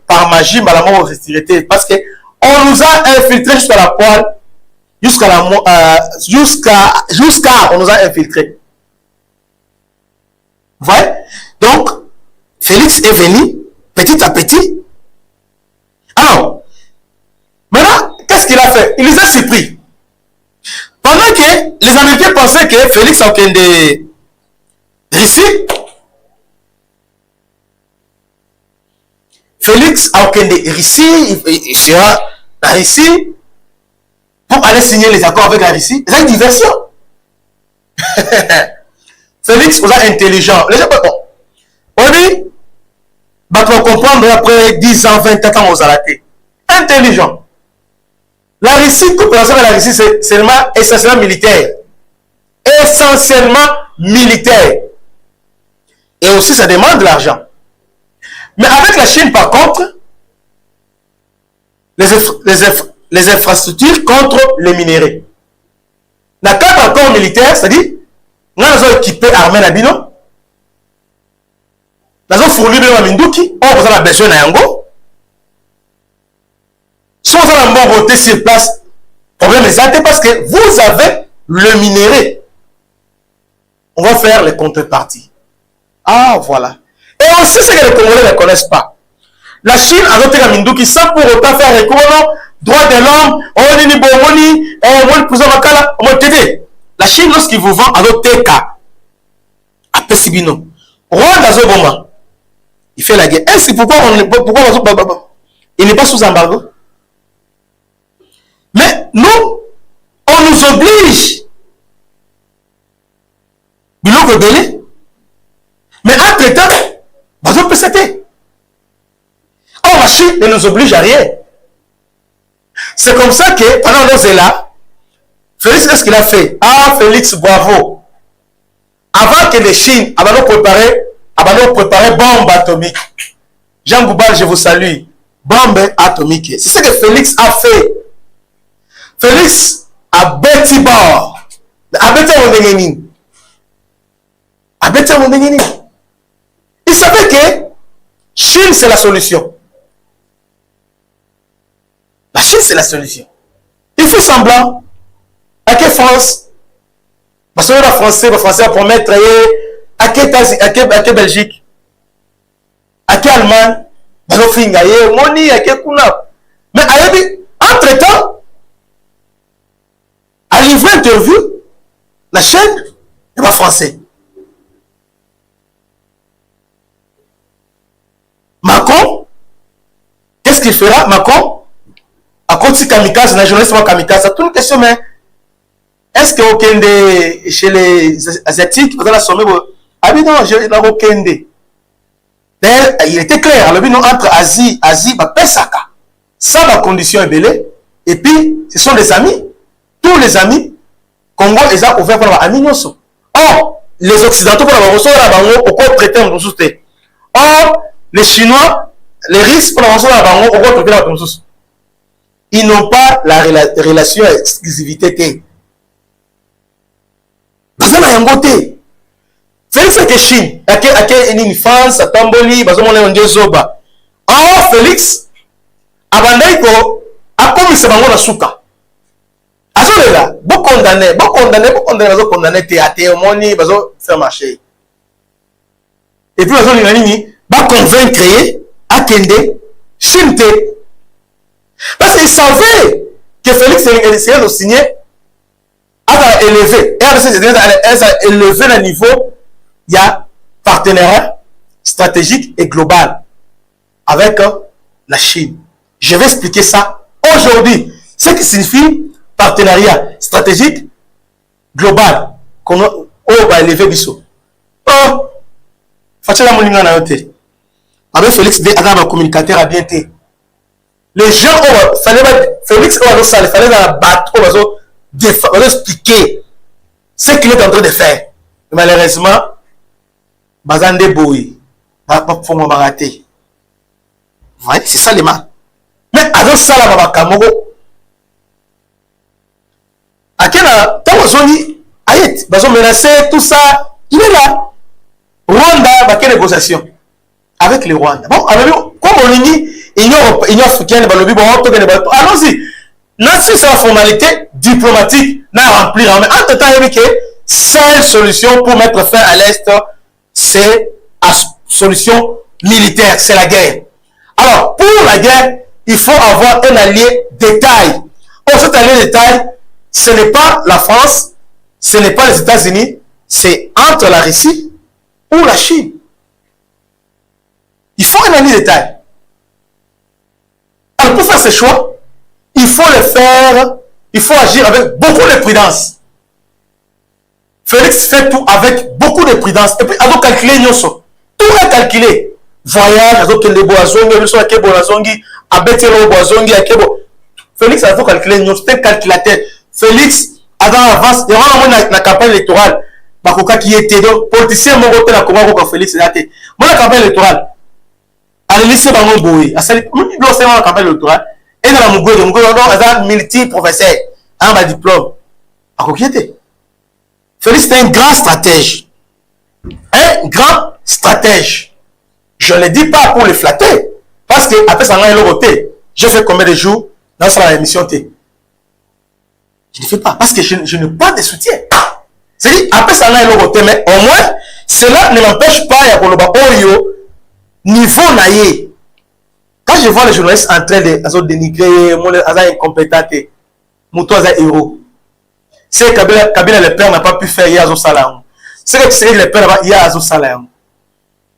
par magie, parce qu'on nous a infiltrés jusqu'à la poêle. Jusqu'à on nous a infiltrés. Vous voyez? Donc, Félix est venu petit à petit. Alors, maintenant, qu'est-ce qu'il a fait? Il les a surpris. Pendant que les Américains pensaient que Félix a aucun de Russie, Félix a aucun de Russie, il sera en Russie. Pour aller signer les accords avec la Russie, c'est une diversion. Félix, vous êtes intelligent. Les gens, bon, on dit, pour comprendre après 10 ans, 20 ans, vous arrêtez. Intelligent. La Russie, coopération avec la Russie, c'est seulement essentiellement militaire. Essentiellement militaire. Et aussi, ça demande de l'argent. Mais avec la Chine, par contre, les infrastructures contre les minéraux. La carte encore militaire, c'est-à-dire, nous avons équipé l'armée Nabino, nous avons fourni de Mindouki, on vous a besoin d'un yango. Si vous avez un bon voté sur place, problème est parce que vous avez le minerai. On va faire les contreparties. Ah, voilà. Et aussi, ce que les Congolais ne connaissent pas. La Chine a noté la Minduki sans pour autant faire recours droit de l'homme, on est ni bomoni, on est plus makala, on est la Chine, lorsqu'il vous vend à notre cas, à Pessibino, Rwanda Zoboma, il fait la guerre. Est-ce pourquoi il n'est pas sous embargo? Mais nous, on nous oblige. Biloko belé. Mais entre-temps, bazo peut s'éteindre. Or, la Chine ne nous oblige à rien. C'est comme ça que, pendant nos là, Félix, qu'est-ce qu'il a fait? Ah, Félix, bravo. Avant que les Chines avaient préparé bombe atomique. Jean Goubal, je vous salue. Bombe atomique. C'est ce que Félix a fait. Félix a bêti bord. A bêti mon déni. Il savait que Chine, c'est la solution. La Chine, c'est la solution. Il fait semblant. À quelle France? Parce que les Français promettent à quelle Belgique? À quelle Allemagne? Mais entre-temps, à livrer interview, la chaîne n'est pas français. Macron, qu'est-ce qu'il fera? Macron, à côté de kamikaze, la journaliste kamikaze, c'est une question, mais est-ce que aucun chez les Asiatiques, vous allez sommer, ah oui, non, je n'ai aucun des. D'ailleurs, il était clair, le bilan entre Asie, bah, Pesaka. Ça, la condition est belle. Et puis, ce sont des amis. Tous les amis, Congo, ils ont ouvert pour l'amis. Or, les Occidentaux, pour l'avoir reçu, au quoi traiter en ressources. Or, les Chinois, les risques pour l'avoir reçu, au quoi traiter en ressources. Ils n'ont pas la relation exclusivité. Parce que yangote. Félix est Chine. Une France, à Tamboli, Zoba. Or, Félix, Abandaiko, a commis ce bango na souka. Azolela, beaucoup condamné, théâtre, moni, bazo faire marcher. Et puis, bazo linganini, ba convaincre, à Kende, Chine. Parce qu'il savait que Félix essayait de signer, a élevé. Et elle a élevé le niveau. Il y a partenariat stratégique et global avec la Chine. Je vais expliquer ça aujourd'hui. Ce qui signifie partenariat stratégique global. Qu'on va élever Bissot. Oh, Fatila Molinga na yote. Avec Félix D. Adam, un communicateur à bien été. Les gens, Félix, il fallait dans la bateau, expliquer ce qu'il est en train de faire. Malheureusement, Bazande Boui, Vous voyez, c'est ça les mains. Mais avec ça, la Babakamogo, à quel temps Ayet, Bazo menacé, tout ça, il est là. Rwanda, quelle négociation avec les Rwandais. Bon, alors, comme on dit, Union africaine, allons-y. Là-dessus, c'est la formalité diplomatique à remplir. Mais entre-temps, il y a que seule solution pour mettre fin à l'Est, c'est la solution militaire, c'est la guerre. Alors, pour la guerre, il faut avoir un allié de taille. Or, cet allié de taille, ce n'est pas la France, ce n'est pas les États-Unis, c'est entre la Russie ou la Chine. Il faut un allié de taille. Alors, pour faire ce choix, il faut le faire, il faut agir avec beaucoup de prudence. Félix fait tout avec beaucoup de prudence. Et puis, il faut calculer Nyoso. Tout est calculé. Voyage, Félix a calculé Nyoso. C'est un calculateur. Félix, avant l'avance, il y a la campagne électorale. Bakoka qui était donc, politicien, mon côté, la Congo, Félix, il a été. Moi, la campagne électorale, à l'élysée, Bango Boui, à celle la campagne électorale, et dans la Mougoue, il y multi-professeur, un diplôme. À quoi qui était? Félix est un grand stratège. Un grand stratège. Je ne le dis pas pour le flatter. Parce que après ça, j'ai fait combien de jours dans la émission T. Je ne fais pas. Parce que je n'ai pas de soutien. C'est-à-dire, après ça, mais au moins, cela ne m'empêche pas, niveau naïe. je vois les journalistes en train de dénigrer, mon incompétent, mon héros. C'est que Kabila le père n'a pas pu faire hier au salaire. C'est que c'est le père là-bas hier au salaire.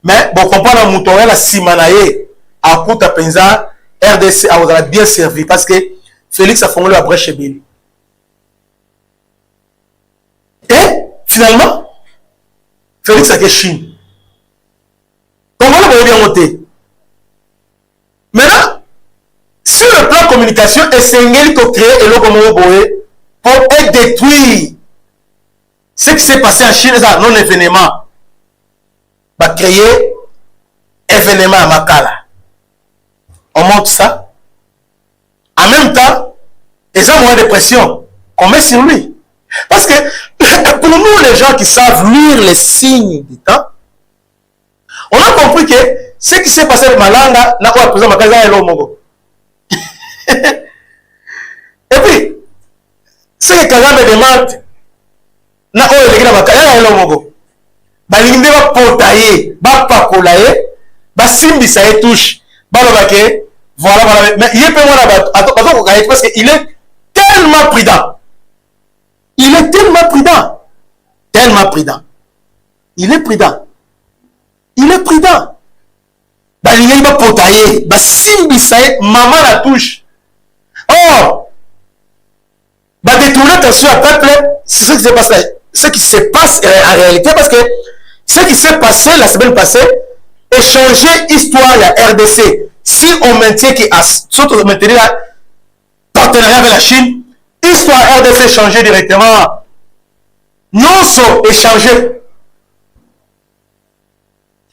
Mais bon, comprendre mon la simanaye à Kouta Penza, RDC a bien servi parce que Félix a formulé la brèche chez Béli. Et finalement, Félix a fait Chine. Donc on va bien monter. Maintenant, sur le plan communication, essayez de créer et le pour détruire ce qui s'est passé en Chine, ça non événement. Va créer événement à Makala. On montre ça. En même temps, les hommes ont de pression qu'on met sur lui. Parce que pour nous, les gens qui savent lire les signes du temps, on a compris que ce qui s'est passé avec Malanga n'a pas présent Makaza et l'homme. Et puis, ce que Kagame demande, n'a pas été là Makaza et l'homme. Balinde va potailler, va pakolaye, va simbisa et touche, va le voilà. Mais il est pas là parce qu'il est tellement prudent. Il est tellement prudent. Tellement prudent. Il est prudent. Il est prudent. Balinde va potailler, va simbisa et maman la touche. Oh! Va détourner attention à peuple, c'est ce qui s'est passé. Ce qui se passe en réalité, parce que ce qui s'est passé la semaine passée, échanger histoire de la RDC. Si on maintient qu'il a surtout maintenir la partenariat avec la Chine, histoire RDC changer directement. Non, so échanger.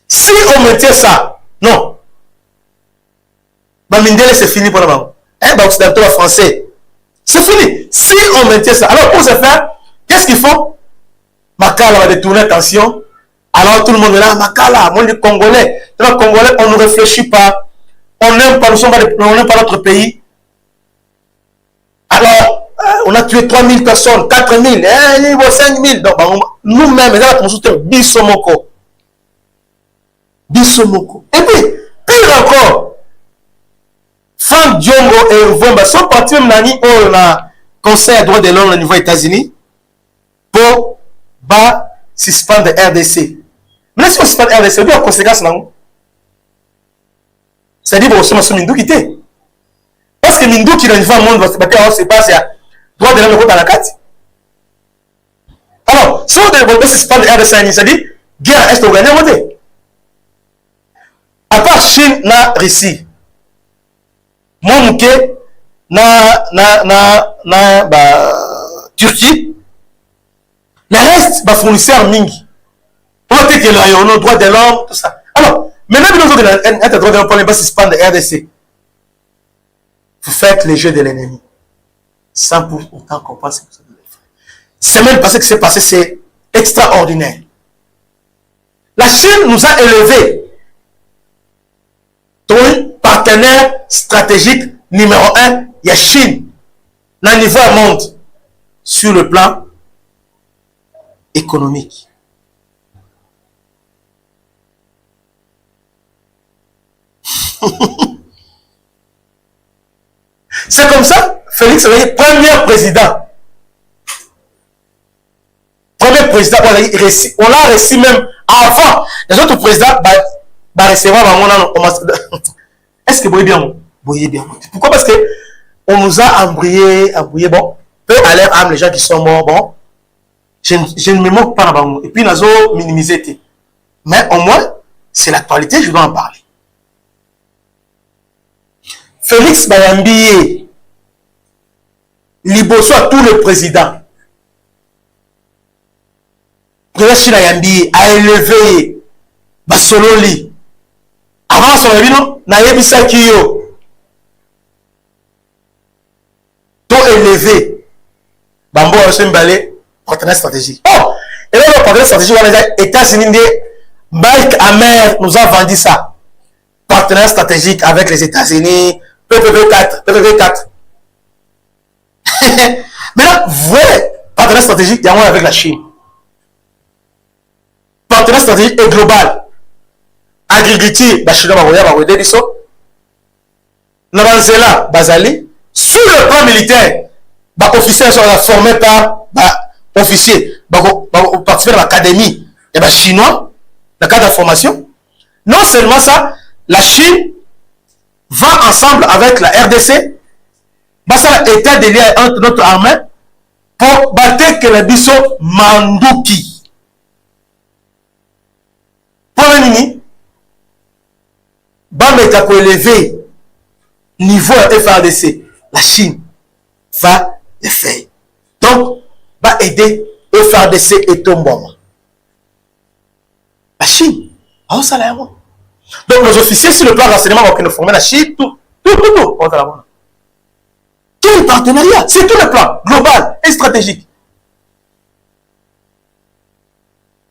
Si on maintient ça, non. Bamindele, c'est fini pour le moment. Bah, occidentaux, français. C'est fini. Si on maintient ça, alors pour ce faire, qu'est-ce qu'il faut? Makala va détourner attention. Alors tout le monde est là, Makala, moi les Congolais. Les Congolais, on ne réfléchit pas. On n'aime pas, on n'aime pas notre pays. Alors, on a tué 3000 personnes, 4000, 5000. Donc, nous-mêmes, on soutient Bissomoko. Bissomoko. Et puis, pire encore, Franck Diongo et Vomba sont partis même dans le Conseil des droits de l'homme au niveau des États-Unis pour suspendre RDC. Mais si on suspend RDC, il y a une conséquence. C'est-à-dire que on Mindou quitter. Parce que Mindou qui est dans le monde, c'est pas il y a droit de l'homme dans la carte. Alors, si on devait suspendre RDC, c'est-à-dire guerre est organisée. À part Chine, na Russie. Moi, Mouké, Turquie, le reste, fournisseur Mingi. Pour dire que là, on a le droit de l'homme, tout ça. Alors, maintenant, nous avons un droit de l'homme pour ne pas suspendre le RDC. Vous faites les jeux de l'ennemi. Sans pour autant comprendre ce que vous avez fait. Semaine passée, ce qui s'est passé, c'est extraordinaire. La Chine nous a élevés. Ton partenaire stratégique numéro 1, il y a Chine. Dans le niveau monde sur le plan économique. C'est comme ça, Félix est premier président. Premier président, on l'a reçu même avant. Les autres présidents recevoir. Est-ce que vous voyez bien? Voyez bien. Pourquoi? Parce que on nous a embrouillé, bon. Peu à l'air âme, les gens qui sont morts, bon. Je ne me moque pas là-bas. Et puis, nous avons minimisé. Mais au moins, c'est l'actualité, je dois en parler. Félix Bayambié, liboso à tous les présidents. Président China Yambié a élevé Basololi. Avant son avis, Nayebisa Kiyo. Tout élevé. Bambo a reçu balai, partenaire stratégique. Oh! Et là, le partenaire stratégique, les États-Unis, Mike Hammer nous a vendu ça. Partenaire stratégique avec les États-Unis, PPP4, PPP4. Maintenant, vrai partenaire stratégique, il y a avec la Chine. Partenaire stratégique est global. Agriculture, la Chine va vous aider. Nabanzela, Bazali, sur le plan militaire, les officiers sont formés par les officiers, ils participent à l'académie, et les Chinois, dans le cadre de formation. Non seulement ça, la Chine va ensemble avec la RDC, ça a été délié entre notre armée pour battre que les biso Manduki. Pour le mini, Bameta pour élever niveau FRDC, la Chine va le faire. Donc, va aider FRDC et Tomboma. La Chine, oh ça l'a. Donc, les officiers sur le plan renseignement vont nous former la Chine, tout. Quel partenariat? C'est tout le plan global et stratégique.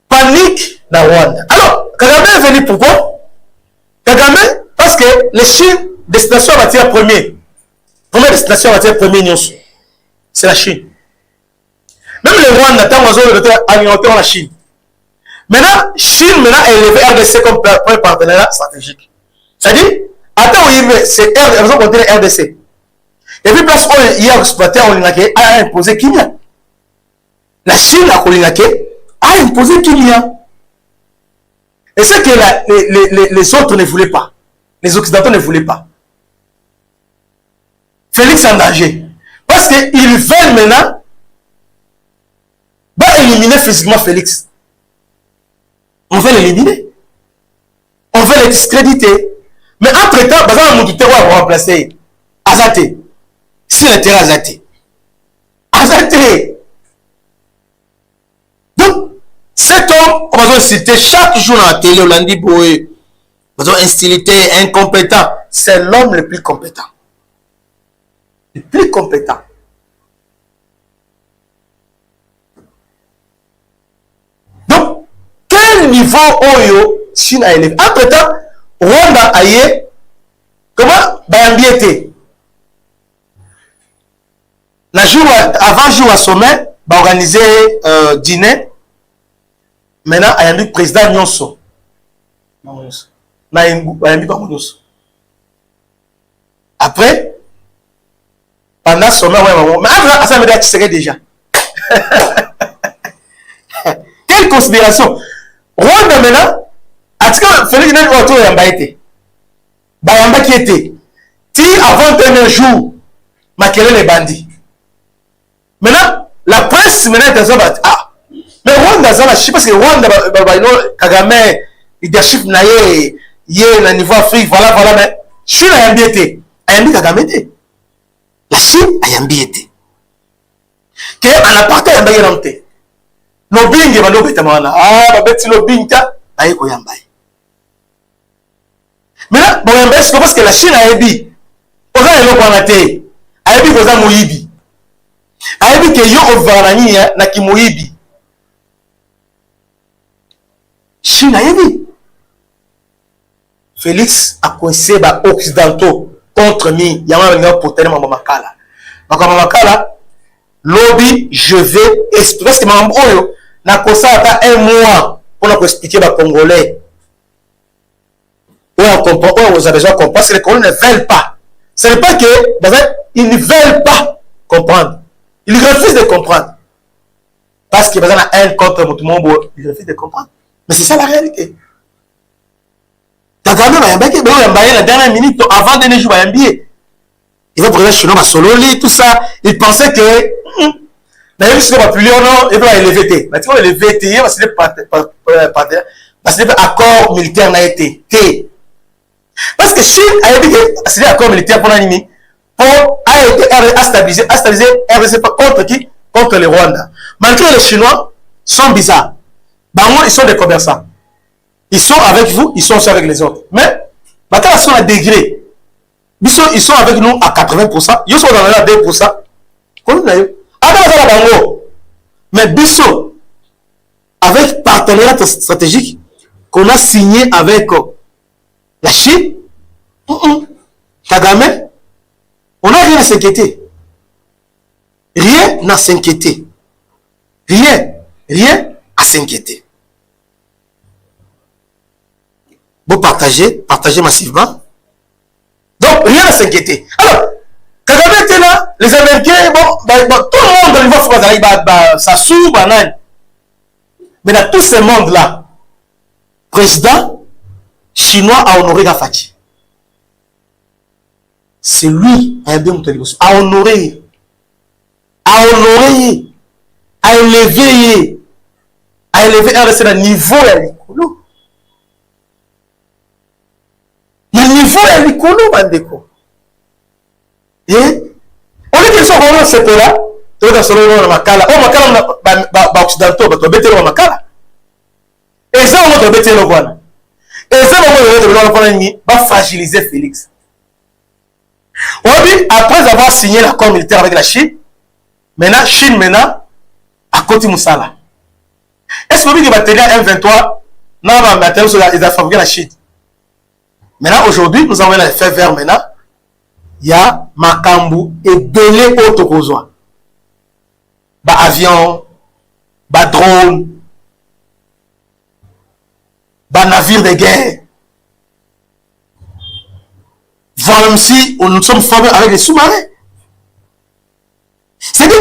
Panique dans Rwanda. Alors, Kagame est venu pourquoi? Kagame, parce que les Chine, destination en matière première. Première destination en matière première, c'est la Chine. Même le Rwanda, tant qu'on a la Chine. Maintenant, Chine est élevé RDC comme premier partenariat stratégique. C'est-à-dire, attends, c'est RDC. Et puis, place où il y a exploité, on a imposé Kenya. La Chine a imposé Kenya. Et c'est que les autres ne voulaient pas. Les Occidentaux ne voulaient pas. Félix en danger. Parce qu'ils veulent maintenant éliminer physiquement Félix. On veut l'éliminer. On veut le discréditer. Mais entre-temps, on va remplacer Azate. C'est l'intérêt Azate. Azate. Donc, cet homme, on va citer chaque jour dans la télé, on l'a dit, on va instillité, incompétent. C'est l'homme le plus compétent. Le plus compétent. Donc, quel niveau Oyo Chine a élevé? Entre-temps, Rwanda a eu, comment Bayambi était? Avant jour à sommet, va organiser dîner. Maintenant, il y a un président Nyonso. Après, pendant ce sommet, mais après, ça me dit que tu déjà. Quelle considération! Rwanda maintenant, en tout cas, Félix n'a pas autour de été. Bayamba qui était. Si avant un jour, Makele les bandits. Maintenant, la presse maintenant est en ah, mais Rwanda, je ne sais pas si Rwanda, Kagame, leadership naie, yé, na niveau Afrique, voilà, mais Chine a bien été. Ayambi Kagame été. La Chine a bien été. Que en aparté Ayambi été. Lobbying va lobby tamana. Ah, babeti lobbying ta, aïe ko yambai. Maintenant, bon yambai c'est parce que la Chine a ébi. Oza yelo kwa ngate. Ayebi koza moyibi. Ayebi ke yo ovarani na ki moyibi. Chine a ébi. Félix a coincé ba occidentaux contre mi yama nga potene mama makala. Mama makala lobby je vais expliquer parce que mambo oyo na kosa ata un mois pour nous expliquer ba congolais. On comprend, on a besoin de comprendre parce que les Congolais ne veulent pas. Ce n'est pas que ils ne veulent pas comprendre. Ils refusent de comprendre. Parce qu'il y a un contre tout le monde, ils refusent de comprendre. Mais c'est ça la réalité. Kagame va y la dernière minute avant de jouer à NBA. Il va prendre Chinois, Sololi, tout ça. Il pensait que d'ailleurs, si on va plus lire, non, il va élever. Mais tu vois, élever, parce que l'accord militaire n'a été. Parce que Chine a dit que c'est l'accord militaire pour l'ennemi, pour stabiliser RDC contre qui? Contre les Rwandais. Malgré les Chinois sont bizarres. Ils sont des commerçants. Ils sont avec vous, ils sont aussi avec les autres. Mais, maintenant, ils sont à degré. Ils sont avec nous à 80%. Ils sont dans la 2%. Mais Bisso, avec partenariat stratégique qu'on a signé avec la Chine, Kagame, on n'a rien à s'inquiéter. Rien à s'inquiéter. Rien à s'inquiéter. Vous partagez massivement. Donc, rien à s'inquiéter. Alors, Kagame était là, les Américains, bon, tout le monde dans les voies, ça s'ouvre, banane. Mais dans tout ce monde-là, président chinois a honoré Gafati. C'est lui, a honoré, a élevé un niveau à l'écolo. Il y a un niveau à l'écolo, Bandeko. Et on est qu'ils sont vraiment ce là, tu vas sur le Makala. Oh, Makala, occidentaux, tu vas bêter le Makala. Et ça, on va bêter le Wana. Et ça, on va fragiliser Félix. On dit, après avoir signé l'accord militaire avec la Chine, Chine, à côté Moussala. Est-ce que vous va tenir M23? Non, maintenant, ils ont fabriqué la Chine. Maintenant, aujourd'hui, nous avons les faits verts maintenant. Il y a Makambu et Belé Otokozwa. Avion, drone, navire de guerre. Voilà, même si nous sommes formés avec les sous-marins. C'est dit,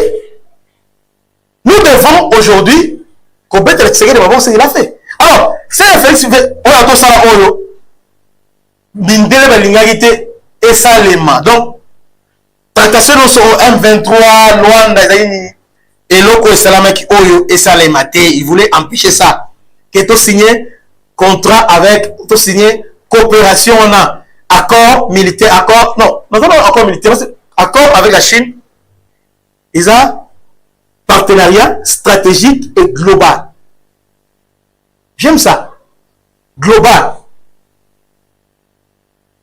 nous devons aujourd'hui combattre le secret de Babon, c'est ce qu'il a fait. Alors, c'est Félix, on a tout ça là, Bindele Balingagité et Salema. Donc, tractation sur M23, Luanda, et Loko et Salamaki Oyo et Salema. Il voulait empêcher ça. Que tu signé contrat avec, tu signé coopération, on a accord militaire, accord, non, accord militaire, accord avec la Chine. Ils ont partenariat stratégique et global. J'aime ça. Global.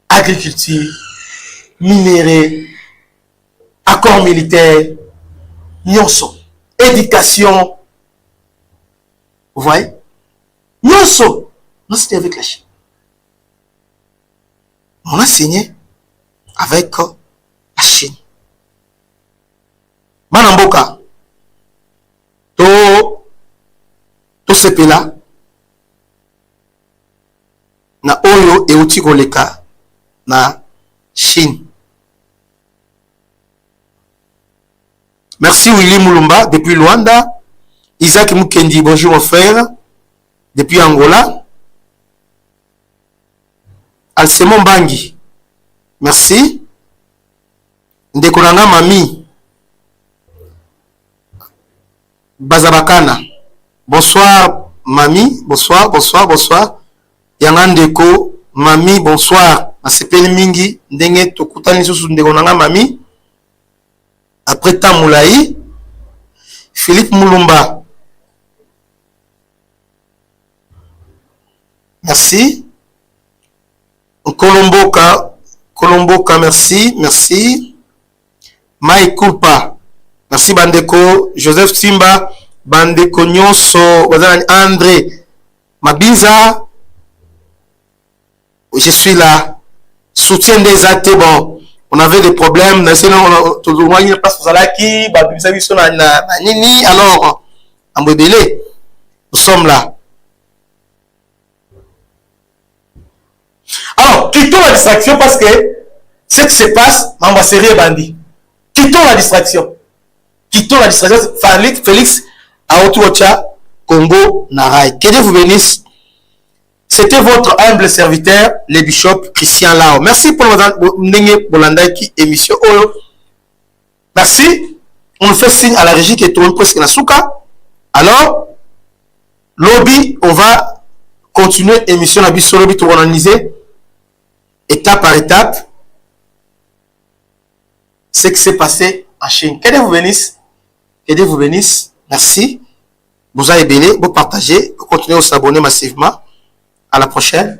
Agriculture, minerai, accord militaire, nyonso, éducation. Vous voyez? Nyonso, nous c'était avec la Chine. On a signé avec la Chine. Manamboka, tout ce pays-là, na Oyo et Utikoleka, na Chine. Merci Willy Moulumba, depuis Luanda. Isaac Mukendi, bonjour mon frère, depuis Angola. Alcemon Bangi, merci. Ndekonanga Mami, Bazabakana, bonsoir Mami, bonsoir. Yangandeko, Mami, bonsoir. Asepeli mingi, ndenge tokutani susu ndekonanga Mami. Après Tamoulaï, Philippe Moulumba, merci. Colomboka, merci. Mike Kulpa, merci Bandeko. Joseph Simba, Bandeko Nyonso, André Mabiza, je suis là. Soutien des athées, bon, on avait des problèmes, alors, en Bébélé, nous sommes là. Alors, quittons la distraction parce que ce qui se passe, on va serrer bandit. Quittons la distraction. Félix, Aotuocha, Congo, Narai. Que Dieu vous bénisse. C'était votre humble serviteur, le bishop Christian Lao. Merci pour notre émission. Merci. On nous fait signe à la régie qui est tournée presque na souka. Alors, lobby, on va continuer l'émission à Bissau Lobby pour analyser étape par étape ce qui s'est passé en Chine. Que Dieu vous bénisse. Merci. Vous avez béni, vous partagez, vous continuez à vous abonner massivement. À la prochaine.